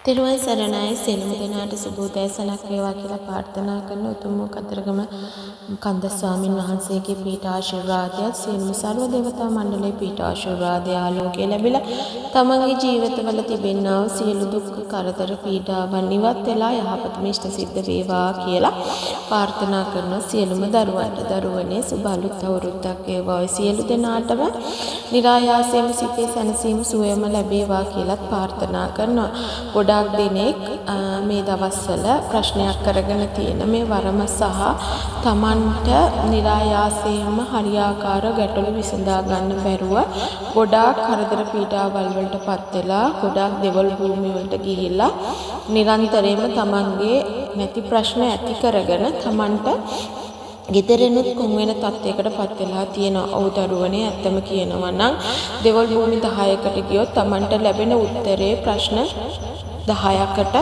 තෙරුවන් සරණයි සියලුම දෙනාට සුබෝදෑසනක් වේවා කියලා ප්‍රාර්ථනා කරන උතුම් කතරගම කන්ද ස්වාමින් වහන්සේගේ පීඨ ආශිර්වාදය සියලුම සර්ව දේවතා මණ්ඩලයේ පීඨ ආශිර්වාදය ආලෝකය ලැබිලා තමන්ගේ ජීවිතවල තිබෙනා වූ සියලු දුක් කරදර පීඩාවන් ඉවත් වෙලා යහපතම ඉෂ්ට සිද්ධ වේවා කියලා ප්‍රාර්ථනා කරන සියලුම දරුවනේ සුබ අලුත් අවුරුද්දක් වේවා සියලු දෙනාටම නිරායාසයෙන්ම සිතේ සැනසීම සුවයම ලැබේවා කියලාත් ප්‍රාර්ථනා කරනවා. ගොඩාක් දෙනෙක් මේ දවස්වල ප්‍රශ්නයක් කරගෙන තියෙන මේ වරම සහ තමන්ට නිරායාසයෙන්ම හරියාකාර ගැටලු විසඳා ගන්න බැරුව ගොඩාක් කරදර පීඩාවල් වලටපත් වෙලා ගොඩාක් දෙවල් භූමි වලට ගිහිල්ලා නිරන්තරයෙන්ම තමන්ගේ නැති ප්‍රශ්න ඇති කරගෙන තමන්ට ගෙදරිනුත් කොන් වෙන තත්යකටපත් වෙලා තියෙනවා. ඔව් දරුවනේ ඇත්තම කියනවා නම් දෙවල් භූමි 10කට ගියොත් තමන්ට ලැබෙන උත්තරේ ප්‍රශ්න 10කට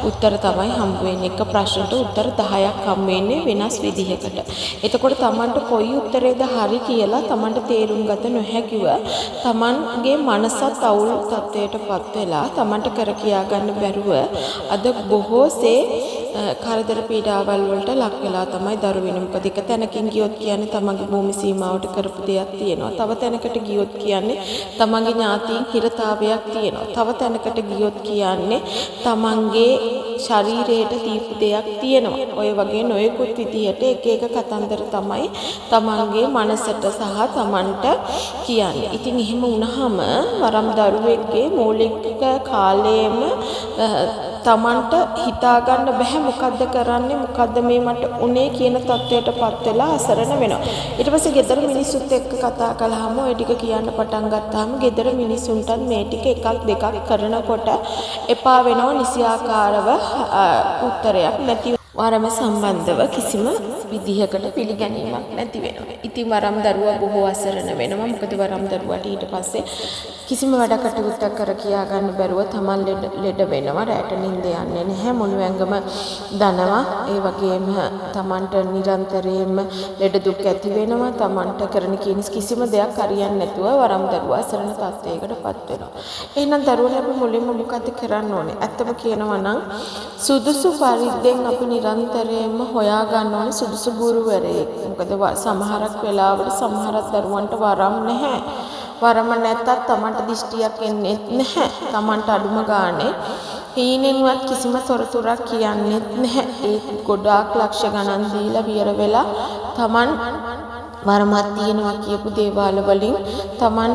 උත්තර තමයි හම්බ වෙන්නේ. එක ප්‍රශ්නට උත්තර 10ක් හම්බ වෙන්නේ වෙනස් විදිහකට. එතකොට තමන්ට කොයි උත්තරේද හරි කියලා තමන්ට තේරුම් ගත නොහැකිව තමන්ගේ මනසත් අවුල් තත්ත්වයටපත් වෙලා තමන්ට කර කියා ගන්න බැරුව අද බොහෝසේ කරදර පීඩාවල් වලට ලක් වෙලා තමයි දරු වෙන. මොකද එක තැනකින් ගියොත් කියන්නේ තමන්ගේ භූමි සීමාවට කරපු දෙයක් තියෙනවා. තව තැනකට ගියොත් කියන්නේ තමන්ගේ ඥාතීන් හිරතාවයක් තියෙනවා. තව තැනකට ගියොත් කියන්නේ තමන්ගේ ශරීරයට දීපු දෙයක් තියෙනවා. ඔය වගේ නොයෙකුත් විදිහට එක එක කතන්දර තමයි තමන්ගේ මනසට සහ තමන්ට කියන්නේ. ඉතින් එහෙම වුණාම වරම් දරුවෙක්ගේ මූලික කාලයේම තමන්ට හිතා ගන්න බෑ මොකද්ද කරන්නේ මොකද්ද මේ මට උනේ කියන තත්ත්වයටපත් වෙලා අසරණ වෙනවා. ඊට පස්සේ ගෙදර මිනිස්සුත් එක්ක කතා කළාම ওই ටික කියන්න පටන් ගත්තාම ගෙදර මිනිස්සුන්ටත් මේ ටික එකක් දෙකක් කරනකොට එපා වෙනවා. නිසියාකාරව උත්තරයක් නැති වරම සම්බන්ධව කිසිම විදිහකට පිළිගැනීමක් නැති වෙනවා. ඉතින් වරම් දරුවා බොහෝ අසරණ වෙනවා. මොකද වරම් දරුවාට ඊට පස්සේ කිසිම වැඩ කටයුත්තක් කර කියා ගන්න බැරුව තමන් ලෙඩ වෙනවා. රැට නිින්ද යන්නේ නැහැ. මුළු ඇඟම දනවා. ඒ වගේම තමන්ට නිරන්තරයෙන්ම ලෙඩ දුක් ඇති වෙනවා. තමන්ට කරන කිසිම දෙයක් හරියන්නේ නැතුව වරම් දරුවා අසරණ තත්ත්වයකටපත් වෙනවා. එහෙනම් දරුවනේ අපි මුලින්ම මොකද කරන්න ඕනේ? ඇත්තම කියනවා නම් සුදුසු පරිද්දෙන් අපි නිරන්තරයෙන්ම හොයා ගන්න ඕනේ සුදුසු ගුරුවරයෙක්. මොකද සමහරක් වෙලාවට සමහරක් දරුවන්ට වරම් නැහැ. වරම නැත්තත් තමන්ට දිෂ්ටියක් එන්නේ නැහැ. තමන්ට අඩුම ගානේ හීනෙන්වත් කිසිම තොරතුරක් කියන්නේ නැහැ. ඒ ගොඩාක් ලක්ෂ ගණන් දීලා විතර වෙලා තමන් වරමක් තියෙනවා කියපු දේවාල වලින් තමන්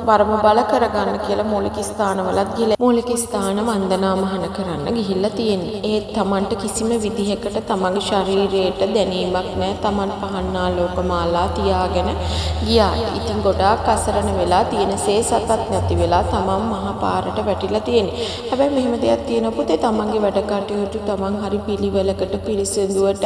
වරම බල කරගන්න කියලා මූලික ස්ථානවලත් ගිහලා මූලික ස්ථාන වන්දනාමහන කරන්න ගිහිල්ලා තියෙන්නේ. ඒ තමන්ට කිසිම විදිහකට තමන්ගේ ශරීරයට දැනීමක් නැහැ. තමන් පහන්නාලෝකමාලා තියාගෙන ගියා. ඉතින් ගොඩාක් අසරණ වෙලා තියෙන සේසතත් නැති වෙලා තමන් මහ පාරට වැටිලා තියෙන්නේ. හැබැයි මෙහෙම දෙයක් තියෙන පුතේ තමන්ගේ වැඩ කටයුතු තමන් හරි පිළිවෙලකට පිරිසිදුවට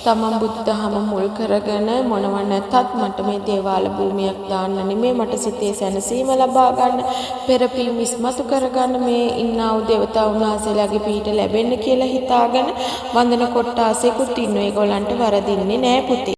තමන් බුද්ධහම මුල් කරගෙන මොනව නැතත් මට මේ දේවාල භූමියක් දාන්න නෙමෙයි මට සිතේ සැනසීම ලබා ගන්න පෙරපින් විස්මතු කරගන්න මේ ඉන්නා වූ දේවතා වහන්සේලාගේ පිහිට ලැබෙන්න කියලා හිතාගෙන වන්දන කොට්ටාසෙකුත් ඉන්නවා. ඒගොල්ලන්ට වරදින්නේ නෑ පුතේ.